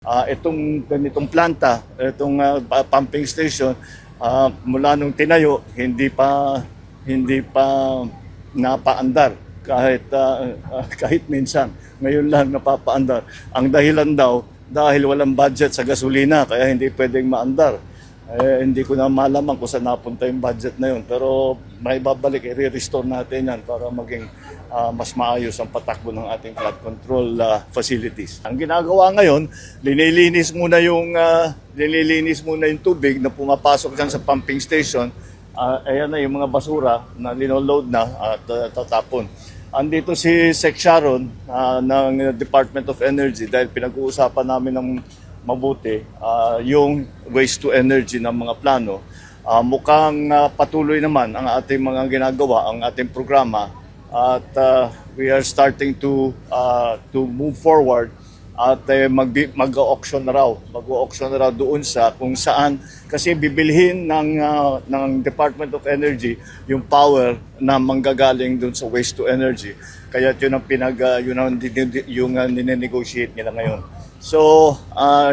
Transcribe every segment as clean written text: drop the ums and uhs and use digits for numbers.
Itong ganitong planta, itong pumping station, mula nung tinayo, hindi pa napaandar kahit minsan. Ngayon lang napapaandar. Ang dahilan daw, dahil walang budget sa gasolina, kaya hindi pwedeng maandar. Hindi ko na malaman kung saan napunta yung budget na yun. Pero may babalik, i-restore natin yan para maging mas maayos ang patakbo ng ating flood control facilities. Ang ginagawa ngayon, linilinis muna yung tubig na pumapasok dyan sa pumping station. Ayan na yung mga basura na linoload na at tatapon. Andito si Sec Sharon ng Department of Energy dahil pinag-uusapan namin ng mabuti yung waste to energy ng mga plano. Mukhang patuloy naman ang ating mga ginagawa, ang ating programa at we are starting to move forward at mag-auction na raw doon sa kung saan kasi bibilhin ng Department of Energy yung power na manggagaling doon sa waste to energy. Kaya yun ang ninenegotiate nila ngayon. So,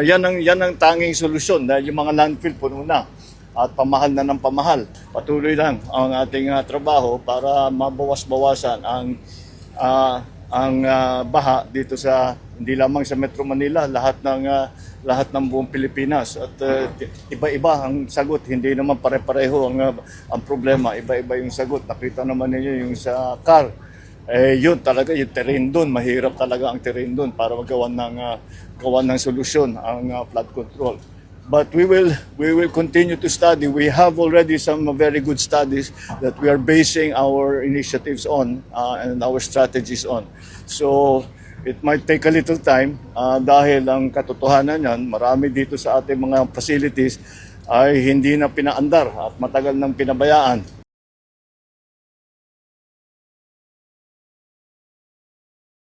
yan ang tanging solusyon dahil yung mga landfill puno na at pamahal na ng pamahal. Patuloy lang ang ating trabaho para mabawas-bawasan ang baha dito sa hindi lamang sa Metro Manila, lahat ng buong Pilipinas. At iba-iba ang sagot, hindi naman pare-pareho ang problema, iba-iba yung sagot. Nakita naman ninyo yung sa CAR. Yun talaga, yung terrain doon, mahirap talaga ang terrain doon para magawa ng solusyon ang flood control. But we will continue to study. We have already some very good studies that we are basing our initiatives on and our strategies on. So it might take a little time dahil ang katotohanan yan, marami dito sa ating mga facilities ay hindi na pinaandar at matagal nang pinabayaan.